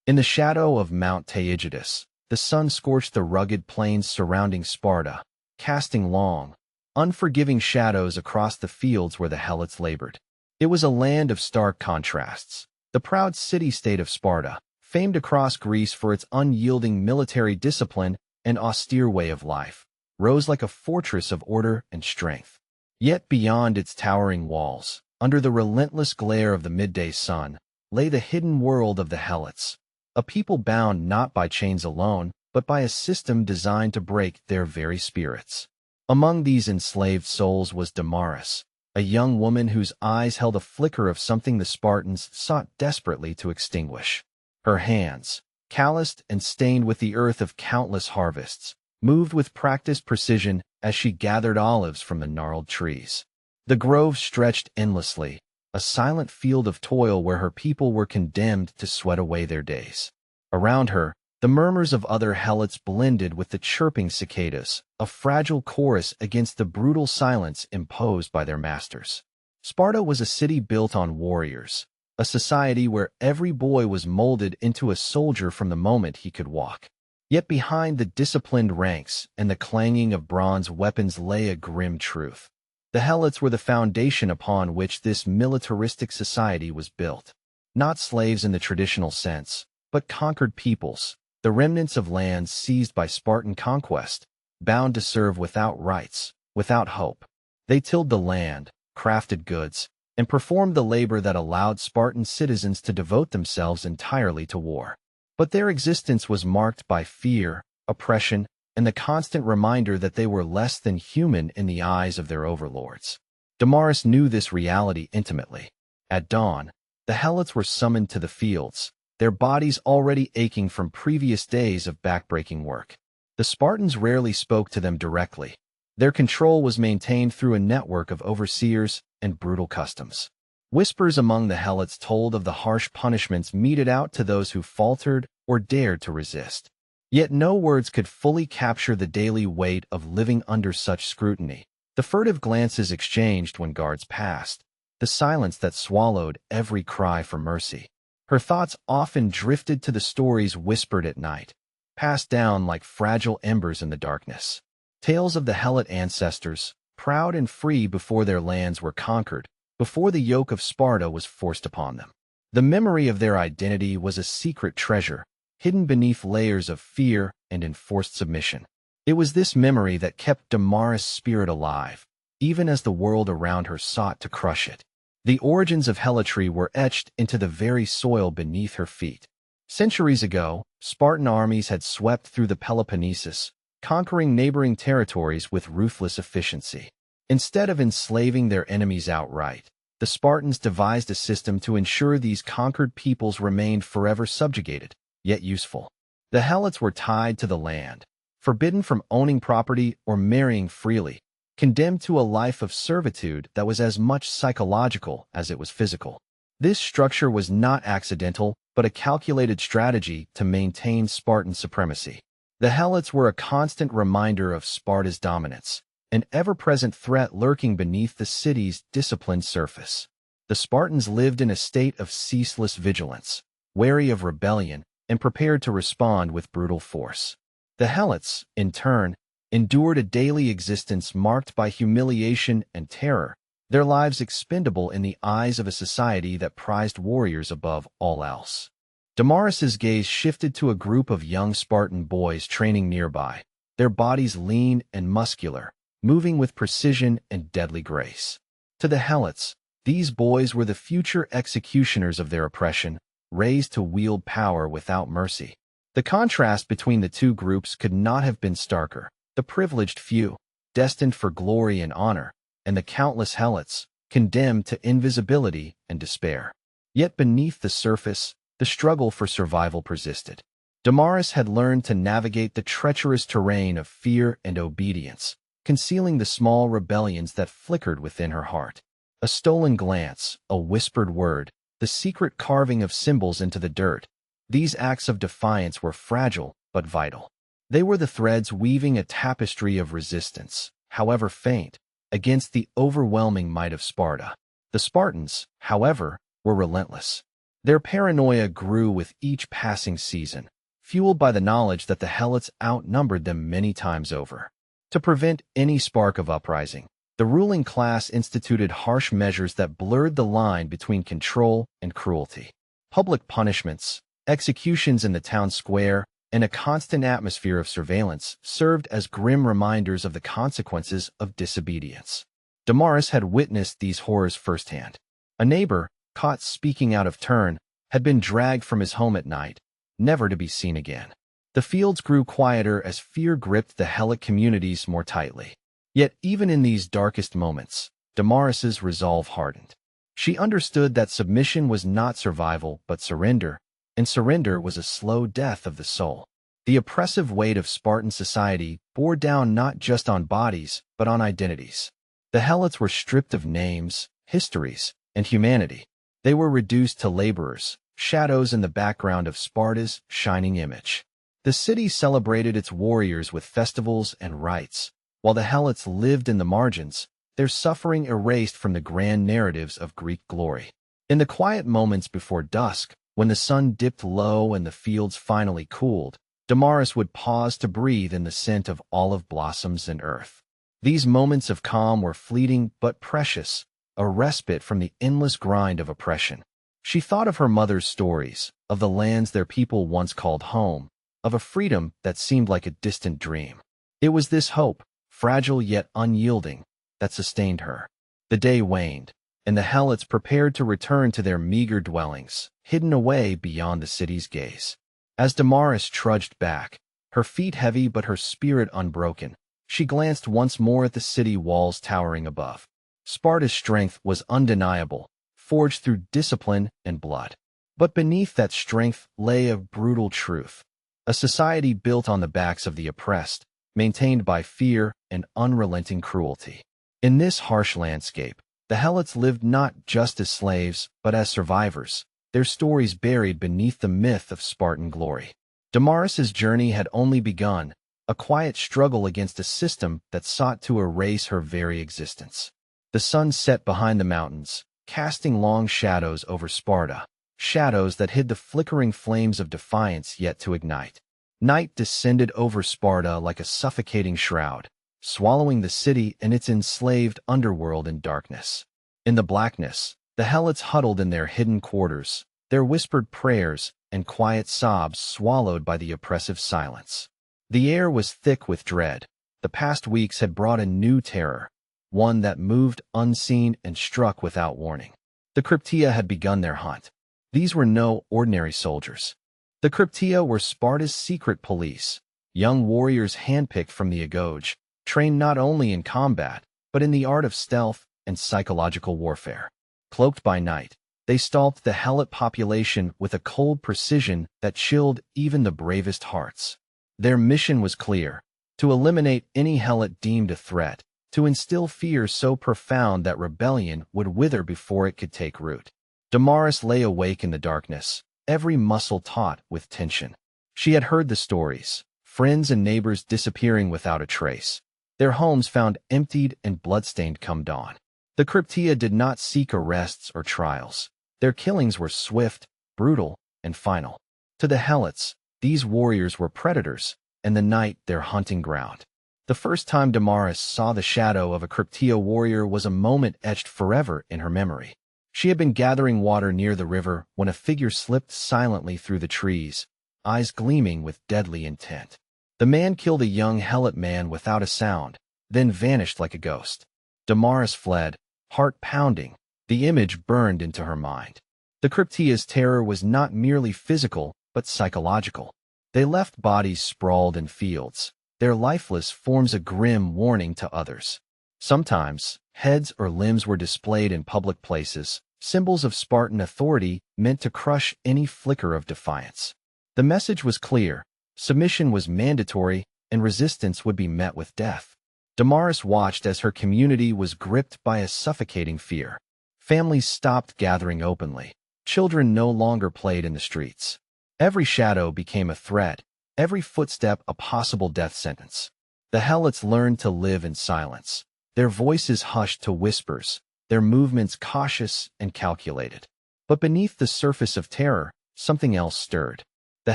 In the shadow of Mount Taygetus, the sun scorched the rugged plains surrounding Sparta, casting long, unforgiving shadows across the fields where the Helots labored. It was a land of stark contrasts. The proud city-state of Sparta, famed across Greece for its unyielding military discipline and austere way of life, rose like a fortress of order and strength. Yet beyond its towering walls, under the relentless glare of the midday sun, lay the hidden world of the Helots, a people bound not by chains alone, but by a system designed to break their very spirits. Among these enslaved souls was Damaris, a young woman whose eyes held a flicker of something the Spartans sought desperately to extinguish. Her hands, calloused and stained with the earth of countless harvests, moved with practiced precision as she gathered olives from the gnarled trees. The grove stretched endlessly, a silent field of toil where her people were condemned to sweat away their days. Around her, the murmurs of other helots blended with the chirping cicadas, a fragile chorus against the brutal silence imposed by their masters. Sparta was a city built on warriors, a society where every boy was molded into a soldier from the moment he could walk. Yet behind the disciplined ranks and the clanging of bronze weapons lay a grim truth. The helots were the foundation upon which this militaristic society was built. Not slaves in the traditional sense, but conquered peoples, the remnants of lands seized by Spartan conquest, bound to serve without rights, without hope. They tilled the land, crafted goods, and performed the labor that allowed Spartan citizens to devote themselves entirely to war. But their existence was marked by fear, oppression, and the constant reminder that they were less than human in the eyes of their overlords. Damaris knew this reality intimately. At dawn, the helots were summoned to the fields, their bodies already aching from previous days of backbreaking work. The Spartans rarely spoke to them directly. Their control was maintained through a network of overseers and brutal customs. Whispers among the helots told of the harsh punishments meted out to those who faltered or dared to resist. Yet no words could fully capture the daily weight of living under such scrutiny. The furtive glances exchanged when guards passed, the silence that swallowed every cry for mercy. Her thoughts often drifted to the stories whispered at night, passed down like fragile embers in the darkness. Tales of the helot ancestors, proud and free before their lands were conquered, before the yoke of Sparta was forced upon them. The memory of their identity was a secret treasure, hidden beneath layers of fear and enforced submission. It was this memory that kept Damaris' spirit alive, even as the world around her sought to crush it. The origins of helotry were etched into the very soil beneath her feet. Centuries ago, Spartan armies had swept through the Peloponnesus, conquering neighboring territories with ruthless efficiency. Instead of enslaving their enemies outright, the Spartans devised a system to ensure these conquered peoples remained forever subjugated, yet useful. The helots were tied to the land, forbidden from owning property or marrying freely, condemned to a life of servitude that was as much psychological as it was physical. This structure was not accidental, but a calculated strategy to maintain Spartan supremacy. The helots were a constant reminder of Sparta's dominance, an ever-present threat lurking beneath the city's disciplined surface. The Spartans lived in a state of ceaseless vigilance, wary of rebellion and prepared to respond with brutal force. The helots, in turn, endured a daily existence marked by humiliation and terror, their lives expendable in the eyes of a society that prized warriors above all else. Damaris's gaze shifted to a group of young Spartan boys training nearby, their bodies lean and muscular, moving with precision and deadly grace. To the helots, these boys were the future executioners of their oppression, raised to wield power without mercy. The contrast between the two groups could not have been starker. The privileged few, destined for glory and honor, and the countless helots, condemned to invisibility and despair. Yet beneath the surface, the struggle for survival persisted. Damaris had learned to navigate the treacherous terrain of fear and obedience, concealing the small rebellions that flickered within her heart. A stolen glance, a whispered word, the secret carving of symbols into the dirt. These acts of defiance were fragile but vital. They were the threads weaving a tapestry of resistance, however faint, against the overwhelming might of Sparta. The Spartans, however, were relentless. Their paranoia grew with each passing season, fueled by the knowledge that the Helots outnumbered them many times over. To prevent any spark of uprising, the ruling class instituted harsh measures that blurred the line between control and cruelty. Public punishments, executions in the town square, and a constant atmosphere of surveillance served as grim reminders of the consequences of disobedience. Damaris had witnessed these horrors firsthand. A neighbor, caught speaking out of turn, had been dragged from his home at night, never to be seen again. The fields grew quieter as fear gripped the Helot communities more tightly. Yet even in these darkest moments, Damaris's resolve hardened. She understood that submission was not survival but surrender, and surrender was a slow death of the soul. The oppressive weight of Spartan society bore down not just on bodies but on identities. The Helots were stripped of names, histories, and humanity. They were reduced to laborers, shadows in the background of Sparta's shining image. The city celebrated its warriors with festivals and rites, while the Helots lived in the margins, their suffering erased from the grand narratives of Greek glory. In the quiet moments before dusk, when the sun dipped low and the fields finally cooled, Damaris would pause to breathe in the scent of olive blossoms and earth. These moments of calm were fleeting but precious, a respite from the endless grind of oppression. She thought of her mother's stories, of the lands their people once called home, of a freedom that seemed like a distant dream. It was this hope, fragile yet unyielding, that sustained her. The day waned, and the Helots prepared to return to their meager dwellings, hidden away beyond the city's gaze. As Damaris trudged back, her feet heavy but her spirit unbroken, she glanced once more at the city walls towering above. Sparta's strength was undeniable, forged through discipline and blood. But beneath that strength lay a brutal truth. A society built on the backs of the oppressed, maintained by fear and unrelenting cruelty. In this harsh landscape, the Helots lived not just as slaves, but as survivors, their stories buried beneath the myth of Spartan glory. Damaris's journey had only begun, a quiet struggle against a system that sought to erase her very existence. The sun set behind the mountains, casting long shadows over Sparta, shadows that hid the flickering flames of defiance yet to ignite. Night descended over Sparta like a suffocating shroud, swallowing the city and its enslaved underworld in darkness. In the blackness, the Helots huddled in their hidden quarters, their whispered prayers and quiet sobs swallowed by the oppressive silence. The air was thick with dread. The past weeks had brought a new terror, one that moved unseen and struck without warning. The Cryptia had begun their hunt. These were no ordinary soldiers. The Cryptia were Sparta's secret police, young warriors handpicked from the Agoge, trained not only in combat, but in the art of stealth and psychological warfare. Cloaked by night, they stalked the Helot population with a cold precision that chilled even the bravest hearts. Their mission was clear: to eliminate any Helot deemed a threat, to instill fear so profound that rebellion would wither before it could take root. Damaris lay awake in the darkness, every muscle taut with tension. She had heard the stories, friends and neighbors disappearing without a trace, their homes found emptied and bloodstained come dawn. The Cryptia did not seek arrests or trials. Their killings were swift, brutal, and final. To the Helots, these warriors were predators, and the night their hunting ground. The first time Damaris saw the shadow of a Cryptia warrior was a moment etched forever in her memory. She had been gathering water near the river when a figure slipped silently through the trees, eyes gleaming with deadly intent. The man killed a young Helot man without a sound, then vanished like a ghost. Damaris fled, heart pounding, the image burned into her mind. The Cryptia's terror was not merely physical, but psychological. They left bodies sprawled in fields, their lifeless forms a grim warning to others. Sometimes, heads or limbs were displayed in public places, symbols of Spartan authority meant to crush any flicker of defiance. The message was clear: submission was mandatory, and resistance would be met with death. Damaris watched as her community was gripped by a suffocating fear. Families stopped gathering openly. Children no longer played in the streets. Every shadow became a threat, every footstep a possible death sentence. The Helots learned to live in silence, their voices hushed to whispers, their movements cautious and calculated. But beneath the surface of terror, something else stirred. The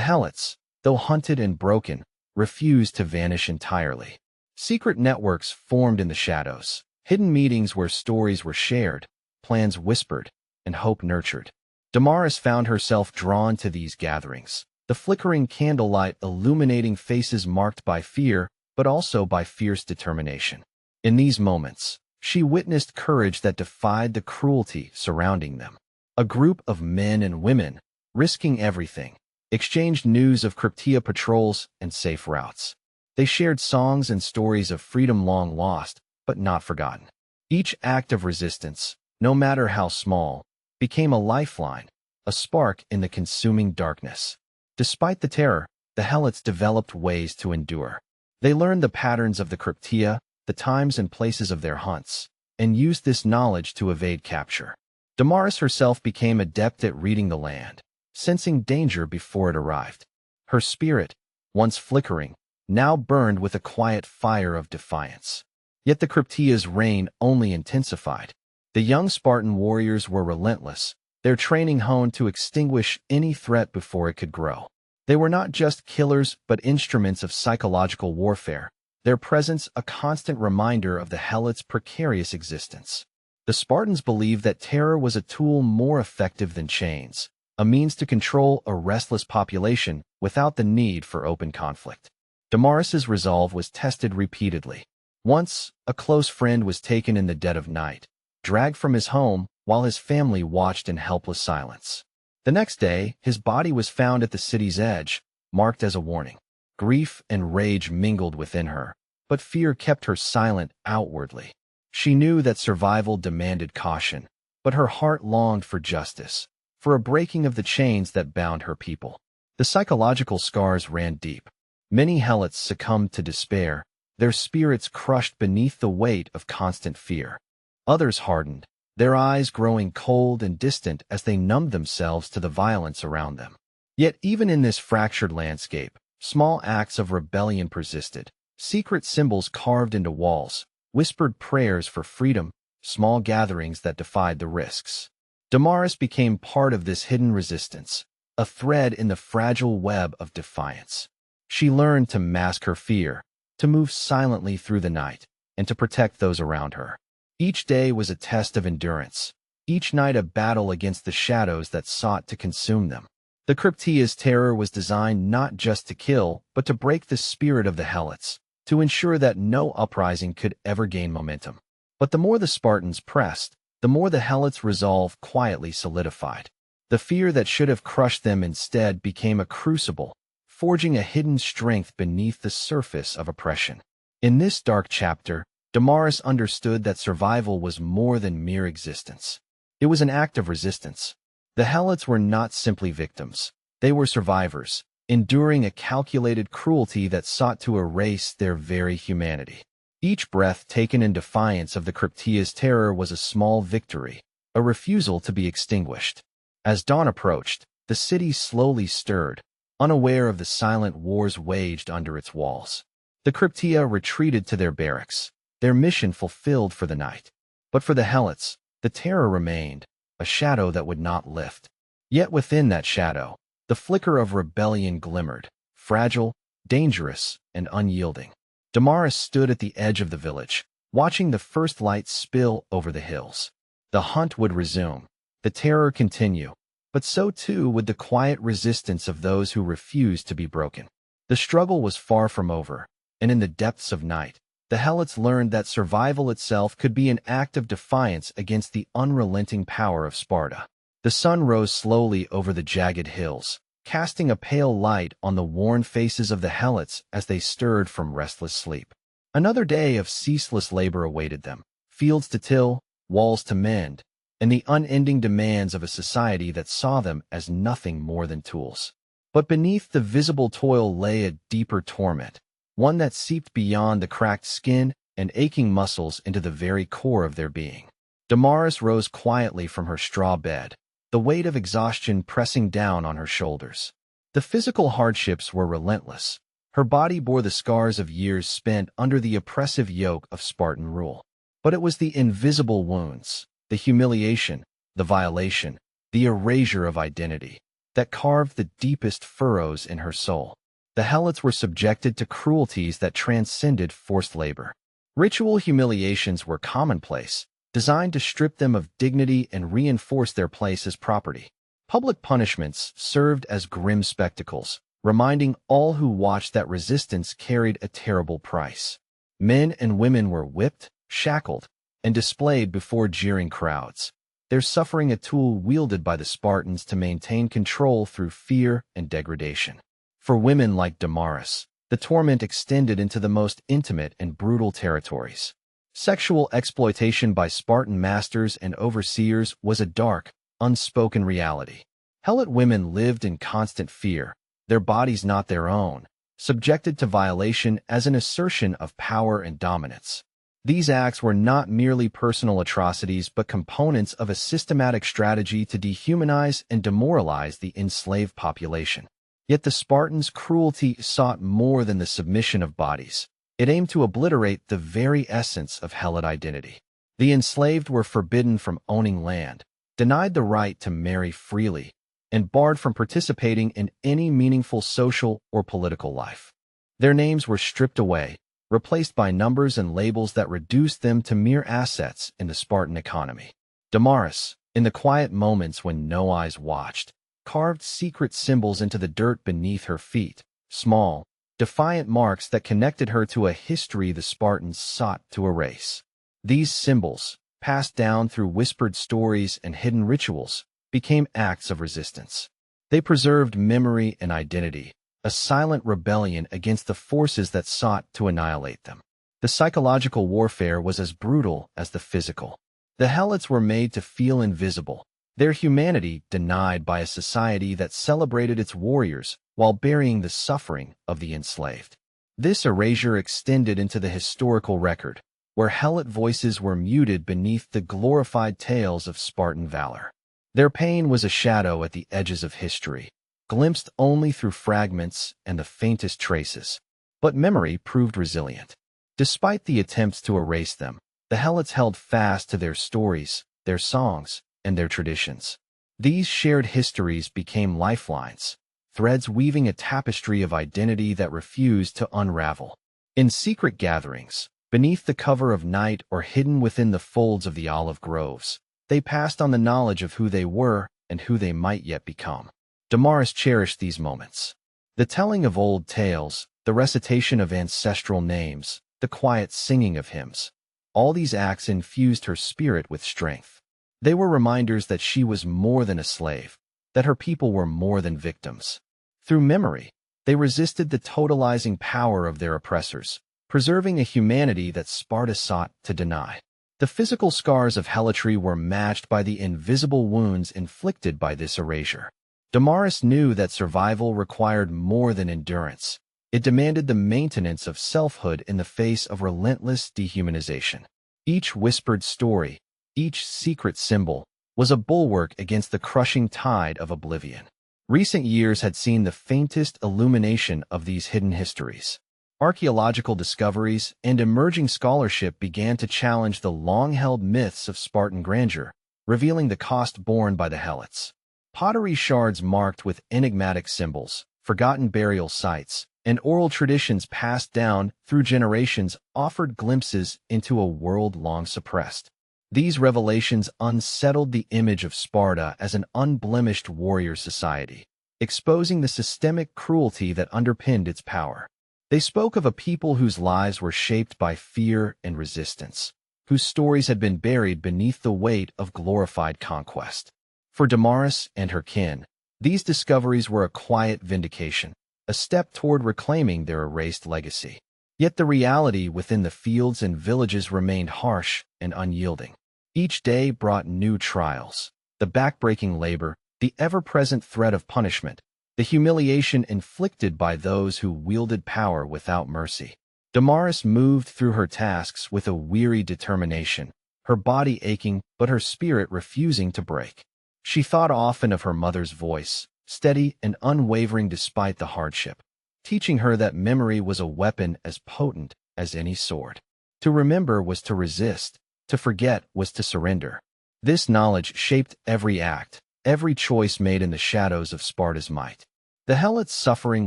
helots, though hunted and broken, refused to vanish entirely. Secret networks formed in the shadows, hidden meetings where stories were shared, plans whispered, and hope nurtured. Damaris found herself drawn to these gatherings, the flickering candlelight illuminating faces marked by fear, but also by fierce determination. In these moments, she witnessed courage that defied the cruelty surrounding them. A group of men and women, risking everything, exchanged news of Cryptia patrols and safe routes. They shared songs and stories of freedom long lost, but not forgotten. Each act of resistance, no matter how small, became a lifeline, a spark in the consuming darkness. Despite the terror, the helots developed ways to endure. They learned the patterns of the Cryptia, the times and places of their hunts, and used this knowledge to evade capture. Damaris herself became adept at reading the land, sensing danger before it arrived. Her spirit, once flickering, now burned with a quiet fire of defiance. Yet the Cryptia's reign only intensified. The young Spartan warriors were relentless, their training honed to extinguish any threat before it could grow. They were not just killers but instruments of psychological warfare, their presence a constant reminder of the helots' precarious existence. The Spartans believed that terror was a tool more effective than chains, a means to control a restless population without the need for open conflict. Damaris's resolve was tested repeatedly. Once, a close friend was taken in the dead of night, dragged from his home while his family watched in helpless silence. The next day, his body was found at the city's edge, marked as a warning. Grief and rage mingled within her, but fear kept her silent outwardly. She knew that survival demanded caution, but her heart longed for justice, for a breaking of the chains that bound her people. The psychological scars ran deep. Many helots succumbed to despair, their spirits crushed beneath the weight of constant fear. Others hardened, their eyes growing cold and distant as they numbed themselves to the violence around them. Yet even in this fractured landscape, small acts of rebellion persisted. Secret symbols carved into walls, whispered prayers for freedom, small gatherings that defied the risks. Damaris became part of this hidden resistance, a thread in the fragile web of defiance. She learned to mask her fear, to move silently through the night, and to protect those around her. Each day was a test of endurance, each night a battle against the shadows that sought to consume them. The Cryptia's terror was designed not just to kill, but to break the spirit of the helots, to ensure that no uprising could ever gain momentum. But the more the Spartans pressed, the more the helots' resolve quietly solidified. The fear that should have crushed them instead became a crucible, forging a hidden strength beneath the surface of oppression. In this dark chapter, Damaris understood that survival was more than mere existence. It was an act of resistance. The helots were not simply victims. They were survivors, enduring a calculated cruelty that sought to erase their very humanity. Each breath taken in defiance of the Cryptia's terror was a small victory, a refusal to be extinguished. As dawn approached, the city slowly stirred, unaware of the silent wars waged under its walls. The Cryptia retreated to their barracks, their mission fulfilled for the night. But for the helots, the terror remained, a shadow that would not lift. Yet within that shadow, the flicker of rebellion glimmered, fragile, dangerous, and unyielding. Damaris stood at the edge of the village, watching the first light spill over the hills. The hunt would resume, the terror continue, but so too would the quiet resistance of those who refused to be broken. The struggle was far from over, and in the depths of night, the helots learned that survival itself could be an act of defiance against the unrelenting power of Sparta. The sun rose slowly over the jagged hills, casting a pale light on the worn faces of the helots as they stirred from restless sleep. Another day of ceaseless labor awaited them, fields to till, walls to mend, and the unending demands of a society that saw them as nothing more than tools. But beneath the visible toil lay a deeper torment, one that seeped beyond the cracked skin and aching muscles into the very core of their being. Damaris rose quietly from her straw bed, the weight of exhaustion pressing down on her shoulders. The physical hardships were relentless. Her body bore the scars of years spent under the oppressive yoke of Spartan rule. But it was the invisible wounds, the humiliation, the violation, the erasure of identity, that carved the deepest furrows in her soul. The helots were subjected to cruelties that transcended forced labor. Ritual humiliations were commonplace, designed to strip them of dignity and reinforce their place as property. Public punishments served as grim spectacles, reminding all who watched that resistance carried a terrible price. Men and women were whipped, shackled, and displayed before jeering crowds, their suffering a tool wielded by the Spartans to maintain control through fear and degradation. For women like Damaris, the torment extended into the most intimate and brutal territories. Sexual exploitation by Spartan masters and overseers was a dark, unspoken reality. Helot women lived in constant fear, their bodies not their own, subjected to violation as an assertion of power and dominance. These acts were not merely personal atrocities but components of a systematic strategy to dehumanize and demoralize the enslaved population. Yet the Spartans' cruelty sought more than the submission of bodies. It aimed to obliterate the very essence of helot identity. The enslaved were forbidden from owning land, denied the right to marry freely, and barred from participating in any meaningful social or political life. Their names were stripped away, replaced by numbers and labels that reduced them to mere assets in the Spartan economy. Damaris, in the quiet moments when no eyes watched, carved secret symbols into the dirt beneath her feet, small, defiant marks that connected her to a history the Spartans sought to erase. These symbols, passed down through whispered stories and hidden rituals, became acts of resistance. They preserved memory and identity, a silent rebellion against the forces that sought to annihilate them. The psychological warfare was as brutal as the physical. The helots were made to feel invisible, their humanity denied by a society that celebrated its warriors while burying the suffering of the enslaved. This erasure extended into the historical record, where helot voices were muted beneath the glorified tales of Spartan valor. Their pain was a shadow at the edges of history, glimpsed only through fragments and the faintest traces. But memory proved resilient. Despite the attempts to erase them, the helots held fast to their stories, their songs, and their traditions. These shared histories became lifelines, threads weaving a tapestry of identity that refused to unravel. In secret gatherings, beneath the cover of night or hidden within the folds of the olive groves, they passed on the knowledge of who they were and who they might yet become. Damaris cherished these moments. The telling of old tales, the recitation of ancestral names, the quiet singing of hymns. All these acts infused her spirit with strength. They were reminders that she was more than a slave, that her people were more than victims. Through memory, they resisted the totalizing power of their oppressors, preserving a humanity that Sparta sought to deny. The physical scars of helotry were matched by the invisible wounds inflicted by this erasure. Damaris knew that survival required more than endurance. It demanded the maintenance of selfhood in the face of relentless dehumanization. Each whispered story, each secret symbol, was a bulwark against the crushing tide of oblivion. Recent years had seen the faintest illumination of these hidden histories. Archaeological discoveries and emerging scholarship began to challenge the long-held myths of Spartan grandeur, revealing the cost borne by the helots. Pottery shards marked with enigmatic symbols, forgotten burial sites, and oral traditions passed down through generations offered glimpses into a world long suppressed. These revelations unsettled the image of Sparta as an unblemished warrior society, exposing the systemic cruelty that underpinned its power. They spoke of a people whose lives were shaped by fear and resistance, whose stories had been buried beneath the weight of glorified conquest. For Damaris and her kin, these discoveries were a quiet vindication, a step toward reclaiming their erased legacy. Yet the reality within the fields and villages remained harsh and unyielding. Each day brought new trials, the backbreaking labor, the ever-present threat of punishment, the humiliation inflicted by those who wielded power without mercy. Damaris moved through her tasks with a weary determination, her body aching but her spirit refusing to break. She thought often of her mother's voice, steady and unwavering despite the hardship, teaching her that memory was a weapon as potent as any sword. To remember was to resist, to forget was to surrender. This knowledge shaped every act, every choice made in the shadows of Sparta's might. The Helots' suffering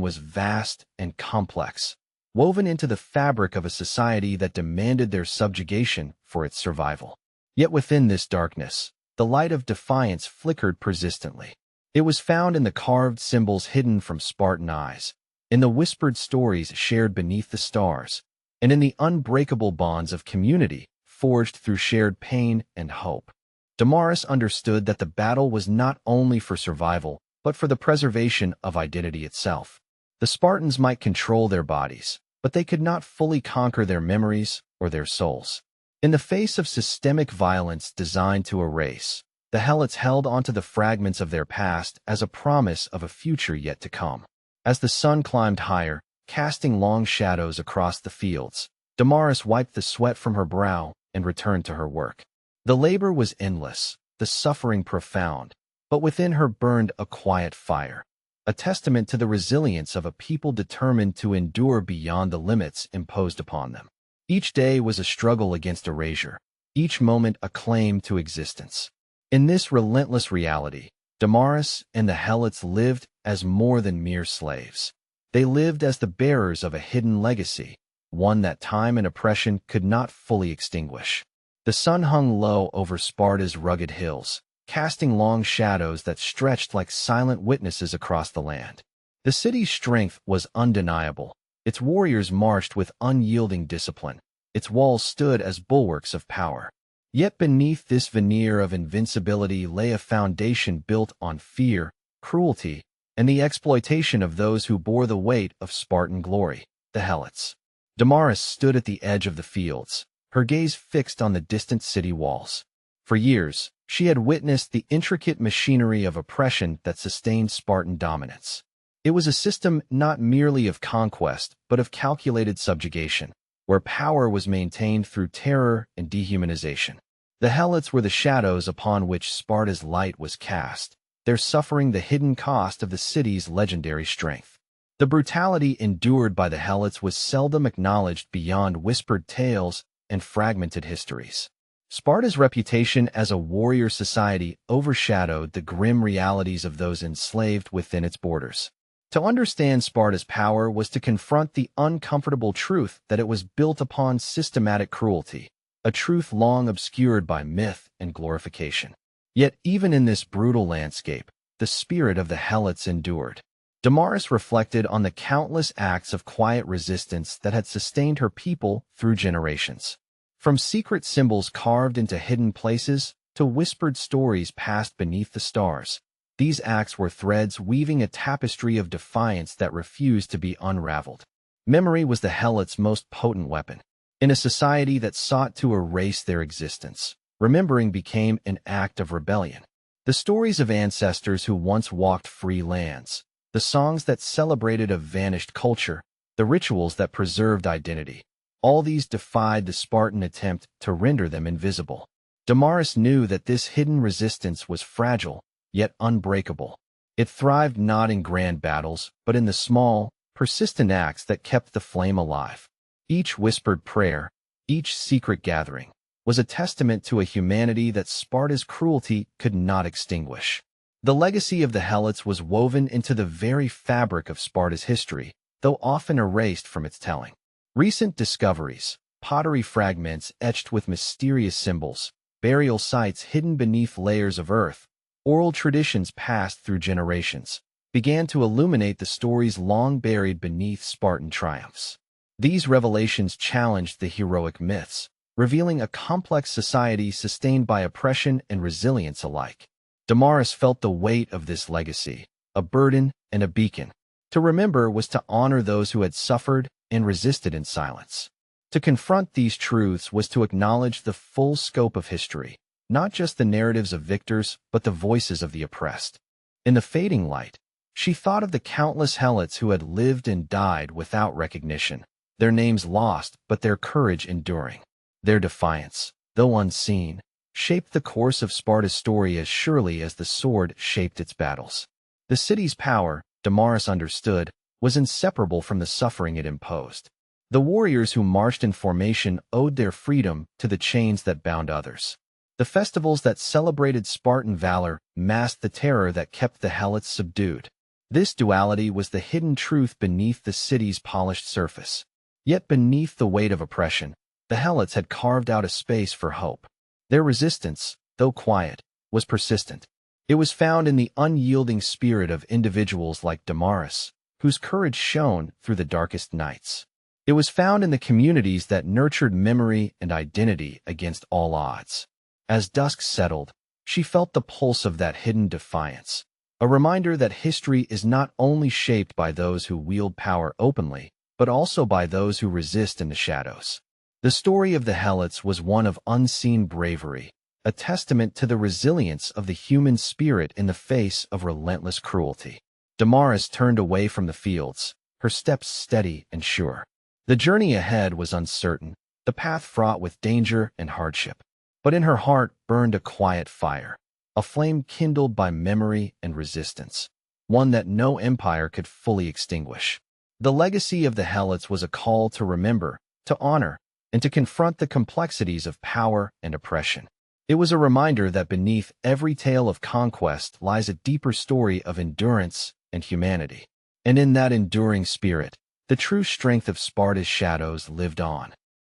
was vast and complex, woven into the fabric of a society that demanded their subjugation for its survival. Yet within this darkness, the light of defiance flickered persistently. It was found in the carved symbols hidden from Spartan eyes, in the whispered stories shared beneath the stars, and in the unbreakable bonds of community forged through shared pain and hope. Damaris understood that the battle was not only for survival, but for the preservation of identity itself. The Spartans might control their bodies, but they could not fully conquer their memories or their souls. In the face of systemic violence designed to erase, the Helots held onto the fragments of their past as a promise of a future yet to come. As the sun climbed higher, casting long shadows across the fields, Damaris wiped the sweat from her brow and returned to her work. The labor was endless, the suffering profound, but within her burned a quiet fire, a testament to the resilience of a people determined to endure beyond the limits imposed upon them. Each day was a struggle against erasure, each moment a claim to existence. In this relentless reality, Damaris and the Helots lived as more than mere slaves. They lived as the bearers of a hidden legacy, one that time and oppression could not fully extinguish. The sun hung low over Sparta's rugged hills, casting long shadows that stretched like silent witnesses across the land. The city's strength was undeniable. Its warriors marched with unyielding discipline. Its walls stood as bulwarks of power. Yet beneath this veneer of invincibility lay a foundation built on fear, cruelty, and the exploitation of those who bore the weight of Spartan glory, the Helots. Damaris stood at the edge of the fields, her gaze fixed on the distant city walls. For years, she had witnessed the intricate machinery of oppression that sustained Spartan dominance. It was a system not merely of conquest, but of calculated subjugation, where power was maintained through terror and dehumanization. The Helots were the shadows upon which Sparta's light was cast, their suffering the hidden cost of the city's legendary strength. The brutality endured by the Helots was seldom acknowledged beyond whispered tales and fragmented histories. Sparta's reputation as a warrior society overshadowed the grim realities of those enslaved within its borders. To understand Sparta's power was to confront the uncomfortable truth that it was built upon systematic cruelty, a truth long obscured by myth and glorification. Yet even in this brutal landscape, the spirit of the Helots endured. Damaris reflected on the countless acts of quiet resistance that had sustained her people through generations. From secret symbols carved into hidden places to whispered stories passed beneath the stars, these acts were threads weaving a tapestry of defiance that refused to be unraveled. Memory was the Helots' most potent weapon. In a society that sought to erase their existence, remembering became an act of rebellion. The stories of ancestors who once walked free lands, the songs that celebrated a vanished culture, the rituals that preserved identity, all these defied the Spartan attempt to render them invisible. Damaris knew that this hidden resistance was fragile, yet unbreakable. It thrived not in grand battles, but in the small, persistent acts that kept the flame alive. Each whispered prayer, each secret gathering, was a testament to a humanity that Sparta's cruelty could not extinguish. The legacy of the Helots was woven into the very fabric of Sparta's history, though often erased from its telling. Recent discoveries, pottery fragments etched with mysterious symbols, burial sites hidden beneath layers of earth, oral traditions passed through generations, began to illuminate the stories long buried beneath Spartan triumphs. These revelations challenged the heroic myths, revealing a complex society sustained by oppression and resilience alike. Damaris felt the weight of this legacy, a burden and a beacon. To remember was to honor those who had suffered and resisted in silence. To confront these truths was to acknowledge the full scope of history, not just the narratives of victors, but the voices of the oppressed. In the fading light, she thought of the countless Helots who had lived and died without recognition, their names lost but their courage enduring. Their defiance, though unseen, shaped the course of Sparta's story as surely as the sword shaped its battles. The city's power, Damaris understood, was inseparable from the suffering it imposed. The warriors who marched in formation owed their freedom to the chains that bound others. The festivals that celebrated Spartan valor masked the terror that kept the Helots subdued. This duality was the hidden truth beneath the city's polished surface. Yet beneath the weight of oppression, the Helots had carved out a space for hope. Their resistance, though quiet, was persistent. It was found in the unyielding spirit of individuals like Damaris, whose courage shone through the darkest nights. It was found in the communities that nurtured memory and identity against all odds. As dusk settled, she felt the pulse of that hidden defiance, a reminder that history is not only shaped by those who wield power openly, but also by those who resist in the shadows. The story of the Helots was one of unseen bravery, a testament to the resilience of the human spirit in the face of relentless cruelty. Damaris turned away from the fields, her steps steady and sure. The journey ahead was uncertain, the path fraught with danger and hardship. But in her heart burned a quiet fire, a flame kindled by memory and resistance, one that no empire could fully extinguish. The legacy of the Helots was a call to remember, to honor, and to confront the complexities of power and oppression. It was a reminder that beneath every tale of conquest lies a deeper story of endurance and humanity. And in that enduring spirit, the true strength of Sparta's shadows lived on.